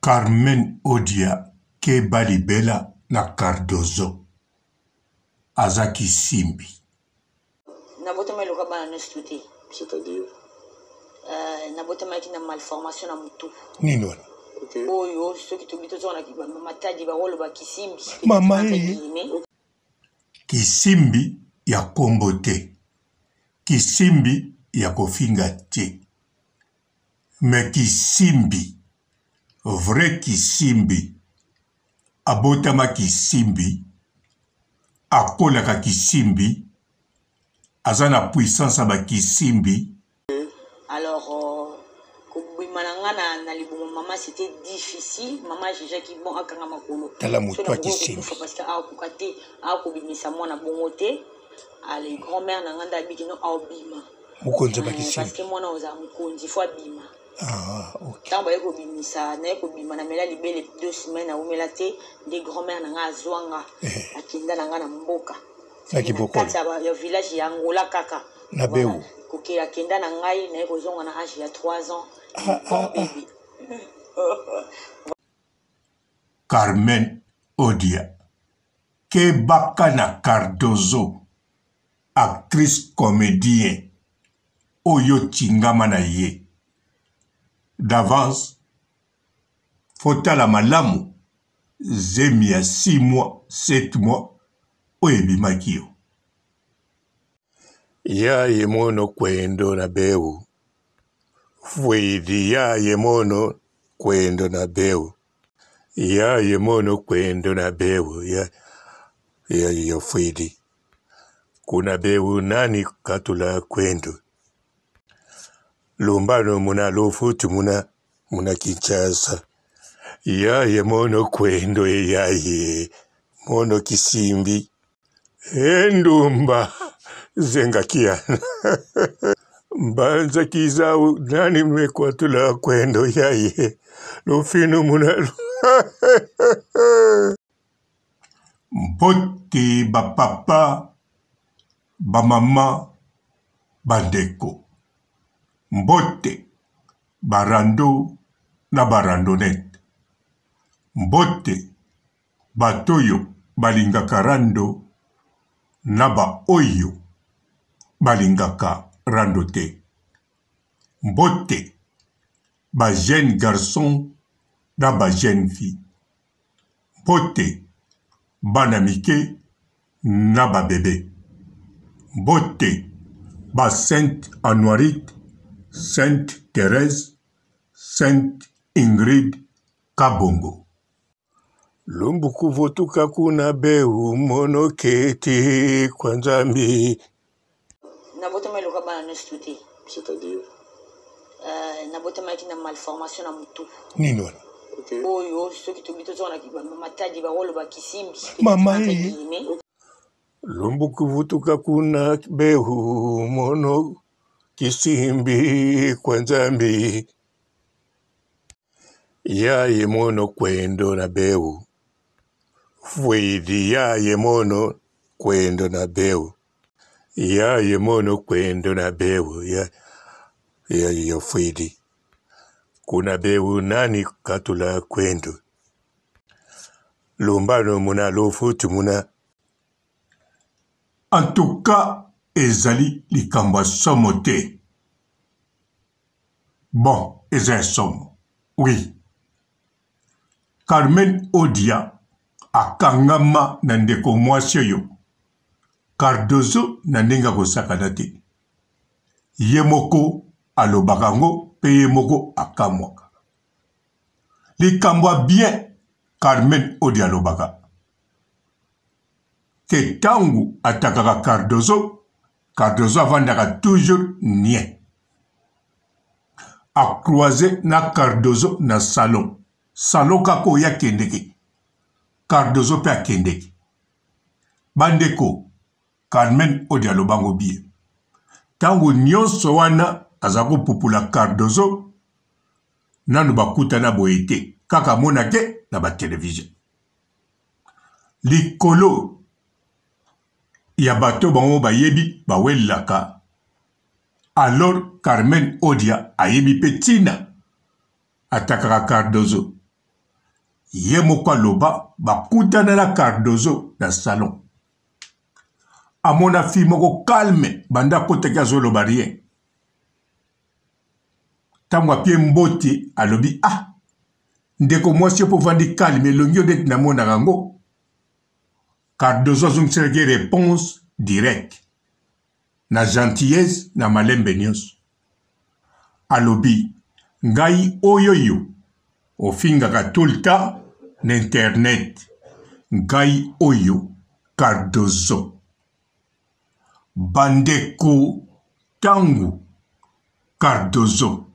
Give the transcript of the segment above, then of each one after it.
Carmen Odia ke balibela na Cardozo Azaki Simbi. Nabotama loka bana nestuti. C'est-à-dire Nabotama ki na malformation na mutu. Nino. OK. Oyo soki tobito zona ki ba matadi ba rolo ba kisimbi. Mama Kisimbi ya kombote. Kisimbi ya kofinga te. Mais Kisimbi, vrai Kisimbi, abotama Kisimbi, akolaka Kisimbi, azana puissance aba Kisimbi. Alors, manangana na libumo maman c'était difficile. Maman j'ai qui bon akanga makolo. Tala mutwa Kisimbi. Parce que a kokate a kobimisa mwana bongote. Ale grand-mère nanganda bikino a obima. Mukonzi ba Kisimbi. Parce que mwana oza mukonzi fo abima. Ah, ok. Tant ba ekobimisa na ekobima na mela libele 2 semaines na umela te des grand-mère nanga azwanga. Akinda nanga na mboka. Na kiboko. Ya village ya Angola kaka. Na Beu. Koke akenda na ngai na ekozonga na âge ya 3 ans. Baby. Carmen Odia ke baka na Cardozo, actrice comédien oyo tingama na ye. D'avance, fotala malamu zemi ya 6 mois, 7 mois oyo ebimaki yo. Ya yemono kwendo na Beu. Fwidi ya yemono kwendo na Beu. Ya yemono kwendo na Beu. Ya fwidi. Kuna Beu nani katula kwendo. Lumbano muna lofutu muna Kinshasa. Ya yemono kwendo ya ye. Mono Kisimbi. Endumba. Zengakia. Mbanza kizao nani mekwatula kwendo yaye. Lufinu muna. Mbote ba papa, ba mama, bandeko. Mbote barando na barandonete. Mbote batoyo balingaka rando na ba oyo balingaka rando te. Mbote ba jeune garçon na ba jeune fille. Mbote bana mike na ba bébé. Mbote ba Sainte Anuarite, Sainte Thérèse, Sainte Ingrid Kabongo. Lumbuku votuka kuna Beu mono keti kwa Nzambi. Nabotama loka bana nestuti. C'est-à-dire Nabotama ki na malformation na mutu. Nino. OK. Oyo soki tobito zona ki ba matadi ba rolo ba kisimbi. Mama Lumbuku votuka kuna Beu mono Kisimbi kwa Nzambi. Ya yemono kwendo na Beu. Fwidi ya yemono kwendo na Beu. Ya yemono kwendo na Beu. Ya fwidi. Kuna Beu nani katula kwendo. Lumbano muna lofutu muna. En tout cas, ezali likambo somo te. Bon, ezali somo. Oui. Carmen Odia akangama na ndeko mwasi oyo. Cardozo na ndenge kosakana te. Ye moko alobaka ngo pe ye moko akamwaka. Likambo bien Carmen Odia alobaka. Ke tangu atakaka Cardozo avandaka toujours nien. A croisé na Cardozo na salon. Salon kako ya kendeki. Cardozo pe a kendeki. Bandeko, Carmen Odia lobango bie. Tangu nyonso wana azako pupula Cardozo, nanu bakuta na boete. Kaka monake na ba television. Likolo ya bato bango bayebi bawelaka. Alors Carmen Odia ayebi petina atakaka Cardozo. ye moko aloba bakutana na Cardozo na salon. Amona fi moko calme banda kotaki azoloba rien. Tango apie mbote alobi ah ndeko mwasi po vandi calme elongi odeti na mona rango. Cardozo azongiselaki réponse direct na gentillesse na malembe nyonso. Alobi ngai oyoyo ofingaka tout le temps na internet. Ngai oyo Cardozo. Bandeko tangu Cardozo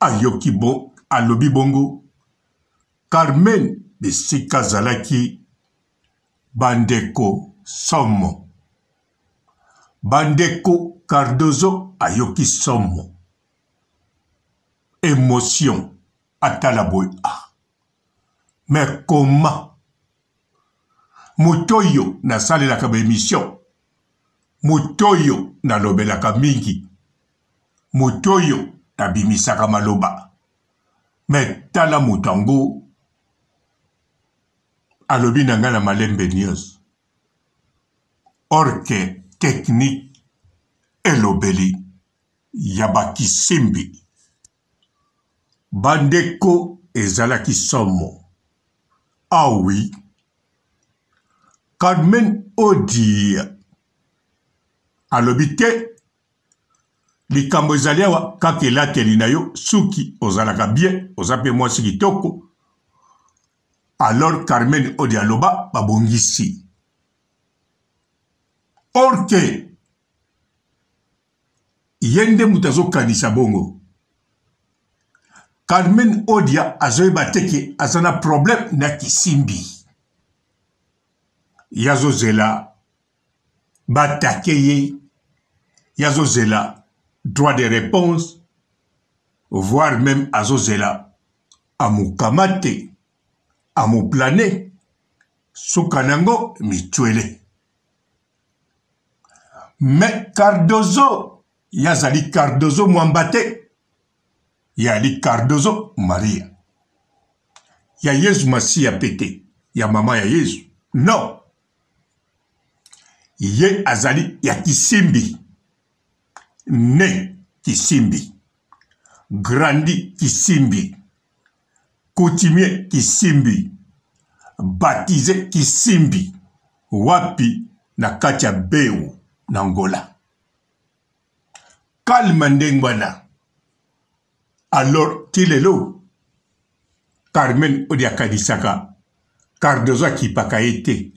ayoki bon alobi bongo Carmen bisika zalaki bandeko somo. Bandeko Cardozo ayoki somo. Émotion atala boy ah. Mais comment mutoyo na sale la kaba émission. Mutoyo na lobelaka mingi. Mutoyo na bimisaka maloba. Mais tala mutango alobi na nga na malembe news. Orke technique elobeli yabaki simbi. Bandeko ezalaki somo. Ah oui. Carmen Odia alobi te likambo ezali awa kaka elateli na yo suki ozalaka bien ozape mwasi kitoko. Alors Carmen Odia aloba babongisi. Orke yende mutazo kanisa bongo. Carmen Odia azoyeba teke azana problème na kisimbi. Yazozela batakeye. Yazozela droit de réponse. Voire même azozela amukamate. Amuplane. Sukanango mituele. Mais Cardozo. Yazali Cardozo mwambate. Yali Cardozo Maria. Ya Yesu Masia pete. Ya mama ya Yesu. Non. Ye azali ya kisimbi. Ne kisimbi. Grandi kisimbi. Coutumier kisimbi. Baptisé kisimbi. Wapi na kacha beu na Angola. Kalma ndengwana. Alors, tilelo, Carmen Odia kadisaka, Cardozo kipaka ete.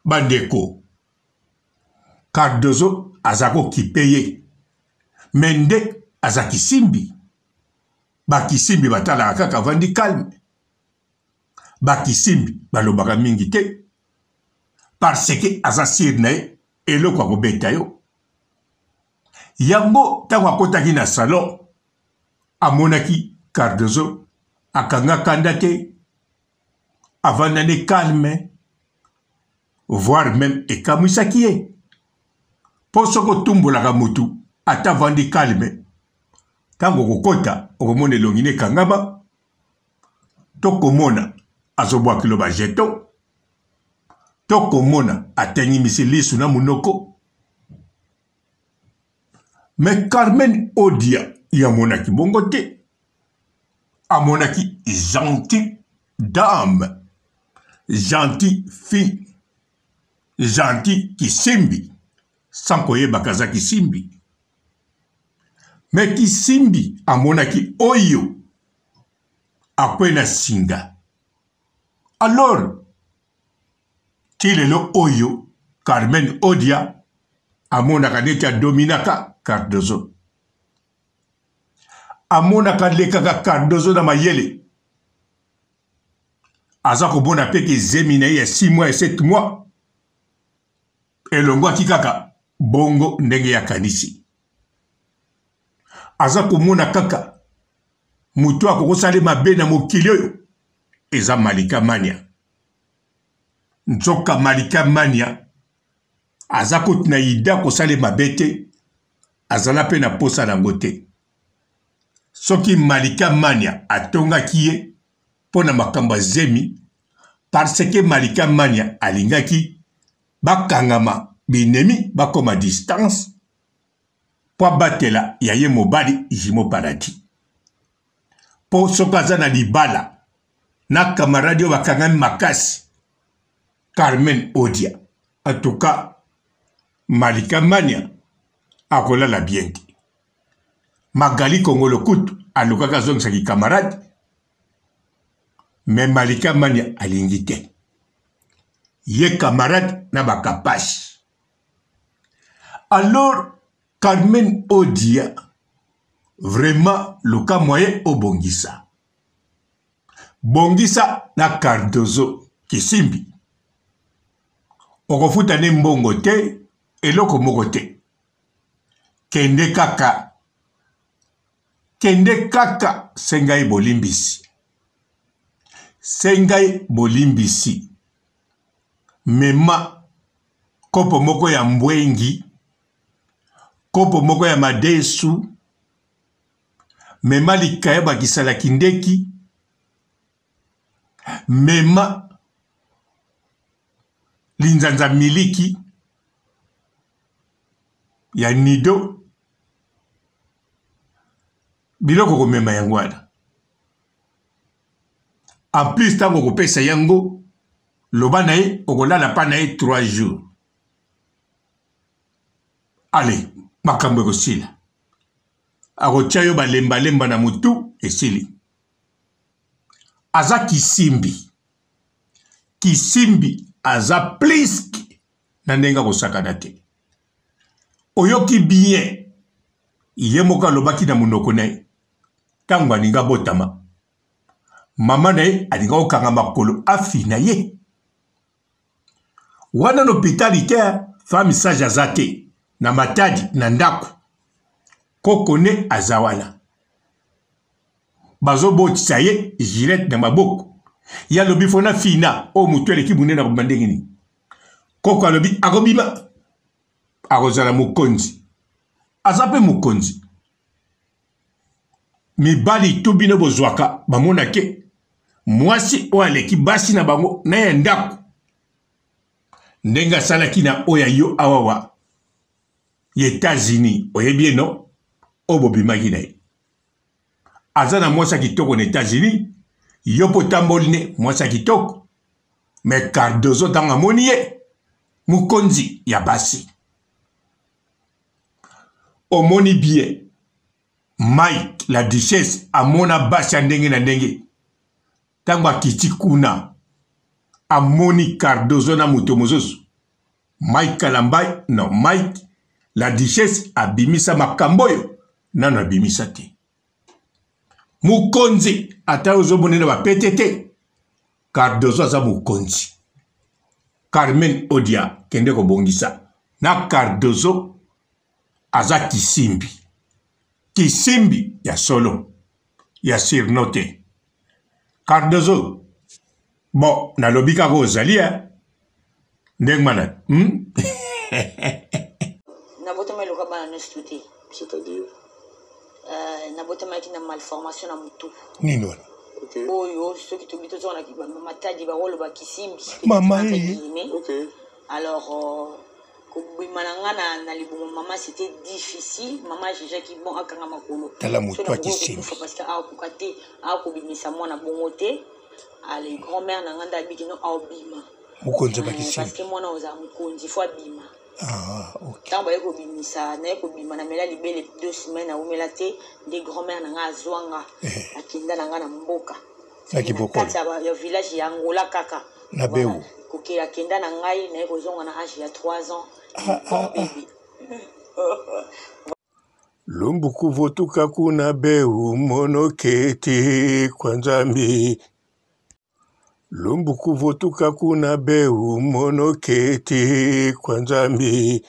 Bandeko, Cardozo azako kipeye. Mende azaki simbi. Baki simbi batala kaka vandi calme. Baki simbi balobaka mingi te. Parce que azasir nae elo kwa kobeta yo. Yango tango akotaki na salon amonaki Cardozo akanga kanda te avandane calme voire même ekamwisaki ye po soko tumbolaka mutu ata vandi calme tango kokota okomona elongi ne kangama tokomona azobwakilo bajeton tokomona atengimisi lisu na munoko. Mais Carmen Odia yamonaki bongo te. Amonaki gentil dame. Gentil fille. Gentil kisimbi. Sans koyeba kaza kisimbi. Mais kisimbi amonaki oyo. Akwena singa. Alors, tilelo oyo Carmen Odia amonaka neti dominaka Cardozo. Amonaka lekaka Cardozo na mayele. Azako bona peke zemina ya 6 mois et 7 mois. Elongwa kikaka bongo ndenge ya kanisi. Azako mona kaka mutu akokosale mabe na mokili oyo eza Malika Mania. Nzoka Malika Mania azako tina ida kosale mabete azala pe na posa nango te. soki Malika Mania atongaki ye pona makamba zemi parce que Malika Mania alingaki bakangama binemi bakoma distance po batela ya ye mobali Jimo Paradis po sokaza na libala na camarade bakangami makasi Carmen Odia. En tout cas, Malika Mania akola la bien. Magali Kongolo Kutu alukaka zongaki camarade. Mais Malika Mania alingite. Ye camarade na bakapashi. Alors, Carmen Odia, vraiment, le cas moyen au Bongisa. Bongisa na Cardozo Kisimbi. Okofuta ne mbongo te, eloko moko te. Kende kaka, sengai bolimbisi. Sengai bolimbisi. Mema, kopo moko ya mbwengi, kopo moko ya madesu, mema likaya bakisala kindeki, mema linzanza miliki ya nido biloko komema yango wana. En plus tango kopesa yango loba na ye okolala pa na ye 3 jours. Allez, makambo ekosila. Akotia yo balemba na mutu esili. Aza Kisimbi. Kisimbi aza pliski na ndenga kosakana te. Oyoki bien. Iye moka lobaki na munoko na ye. Tango aninga botama. Mama na ye aninga okanga makolo afi na ye. Wana l'hôpitalite femme sage azate na matadi na ndako. Kokone azawala. Bazo botisa ye gilet na maboko. Ya lobi fona fina o mutuele ki bunena kubandengini. Koko alobi akobima. Akozala mukonzi. Azape mukonzi. Mibali tubino bozwaka bamona ke mwasi o aleki basi na bango na ya ndako. Ndenga salaki na oya yo awawa. États-Unis, oyebi no obobimaki na ye. Azana mwasa kitoko na États-Unis, yopo tamboline mwasa kitoko. Me Cardozo tanga moni ye, mukonzi ya basi. Omoni bien, Mike, la duchesse, amona basi ndenge na ndenge. Tangwa kiti kuna, amoni Cardozo na muto mozoso. Mike Kalambai, non, Mike, la duchesse abimisa makamboyo, nano abimisa te. Mukonzi, ata ozobonena ba PTT, Cardozo aza mukonzi. Carmen Odia, kende ko bongisa. Na Cardozo, aza Kisimbi. Kisimbi, ya solo. Ya sirnote. Cardozo, bon, na lobika ko ozalia, ndengmana, Nabotama iloka bana nestuti. C'est-à-dire? Nabotama iti na malformation na mutu. Nini wana? Ok. Oyo, soki tobito zona ki ba matadi ba rolo ba Kisimbi. Mama Ok. Alors, kobimananga na libumo maman c'était difficile. Maman j'ai qui bon akanga makolo. Tala mutu a Kisimbi. Parce que a kokate a kobimisa mwana bongote. Ale grand-mère na nganda bikino a obima. Mukonzi ba Kisimbi. Parce que mwana oza mukonzi fo abima. Ah, ok. Tant ba ko bimisa na ko bima na mela libele 2 semaines na umela te de grand-mère na nga zwanga akinda na nga na mboka. Na kiboko. Ya village ya Angola kaka. Na beu. Kokela kenda na ngai na ko zonga na âge ya 3 ans. Lumbuku votuka kuna beu monoketi kwa nzambi. Lumbuku votuka kuna beu monoketi kwa nzambi.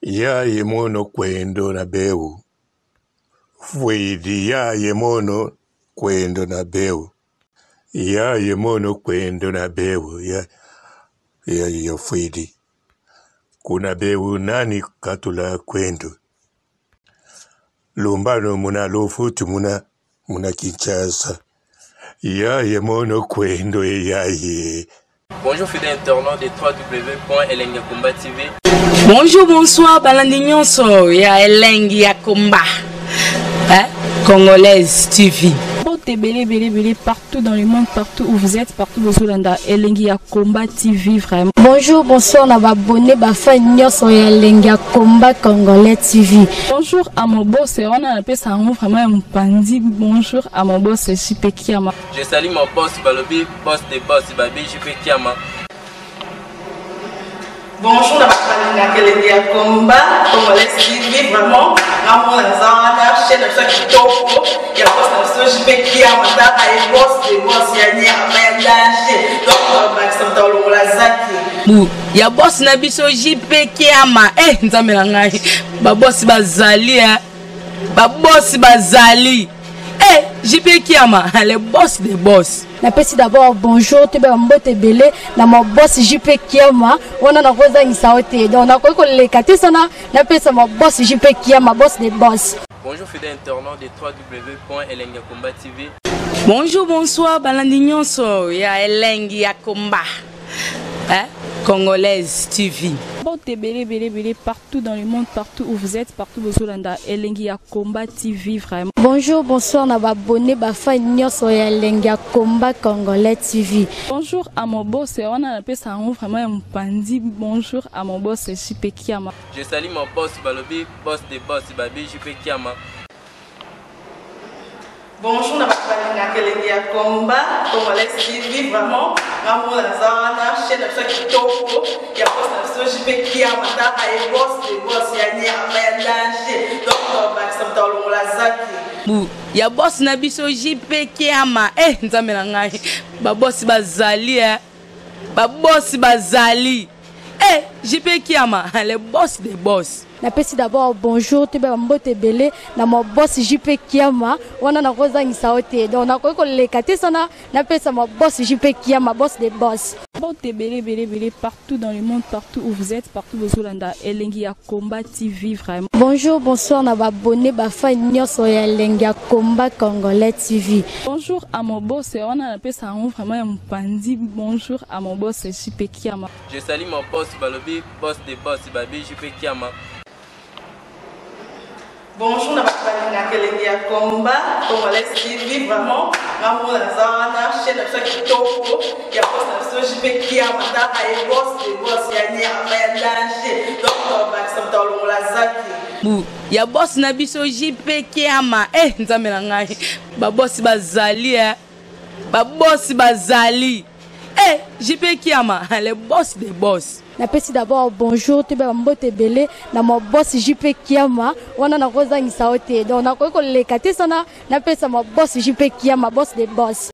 Ya ye mono kwendo na beu. Fwidi ya ye mono kwendo na beu. Ya ye mono kwendo na beu. Ya fwidi. Kuna beu nani katula kwendo. lumbano muna lofutu muna Kinshasa. Ya yemono kwendo yaye. Bonjour fidèles internautes de www.elengiakomba TV. Bonjour, bonsoir, balandi nyonso ya Elengi ya Komba. Congolaise TV. Belé partout dans le monde, partout où vous êtes, partout où vous êtes, Elengi ya Komba TV vraiment. Bonjour, bonsoir, on va abonner bafa nyonso ya Elengi ya Komba Congolais TV. Bonjour à mon boss, on a appelé ça vraiment un pandi. Bonjour à mon boss, JP Kiama. Je salue mon boss Balobi, boss des boss Babi, JP Kiama. Bonjour, na Elengi ya Komba Congolais TV vraiment. Namo na zana chaîne de ça qui topo. Il y a boss na JP Kiama, ta ay boss des boss ya ni amélange. Donc Maxime Tolo la zaki. Ya boss na biso JP Kiama. Nzambe na ngai. Ba boss bazali ba boss bazali. JP Kiama, le boss des boss. Napesi d'abord bonjour, tu vas mbote belé na mon boss JP Kiama. On a rosa insaote. Donc on a quoi les katé sana. Napesi mon boss JP Kiama, boss des boss. Bonjour fidèles internautes de www.elengiakomba TV. Bonjour, bonsoir, balandi nyonso ya Elengi ya Komba. Congolaise TV. Belé partout dans le monde, partout où vous êtes, partout où vous êtes, Elengi ya Komba TV vraiment. Bonjour, bonsoir, on va abonner bafa nyonso ya Elengi ya Komba Congolais TV. Bonjour à mon boss, on a appelé ça vraiment un pandi. Bonjour à mon boss, JP Kiama. Je salue mon boss Balobi, boss des boss Babi, JP Kiama. Bonjour, na Elengi ya Komba Congolais TV vraiment. Namo na zana chaîne de ça qui topo. Il y a boss na JP Kiama, ta ay boss des boss ya ni amélange. Donc Maxime Tolo la zaki. Ya boss na biso JP Kiama. Nzambe na ngai. Ba boss bazali ba boss bazali. JP Kiama, le boss des boss. Napesi d'abord bonjour, tu vas mbote belé na mon boss JP Kiama. On a rosa insaote. Donc on a quoi les katé sana. Napesi mon boss JP Kiama, boss des boss. Belé partout dans le monde, partout où vous êtes, partout où vous êtes, Elengi ya Komba TV vraiment. Bonjour, bonsoir, on va abonner bafa nyonso ya Elengi ya Komba Congolais TV. Bonjour à mon boss, on a appelé ça vraiment un pandi. Bonjour à mon boss, JP Kiama. Je salue mon boss Balobi, boss des boss Babi, JP Kiama. Bonjour, na Elengi ya Komba Congolais TV vraiment. Namo na zana chaîne de ça qui topo. Il y a boss na JP Kiama, ta ay boss des boss ya ni amélange. Donc Maxime Tolo la zaki. Ya boss na biso JP Kiama. Nzambe na ngai. Ba boss bazali ba boss bazali. JP Kiama, le boss des boss. Napesi d'abord bonjour, tu vas mbote belé na mon boss JP Kiama. On a rosa insaote. Donc on a quoi les katé sana. Napesi mon boss JP Kiama, boss des boss.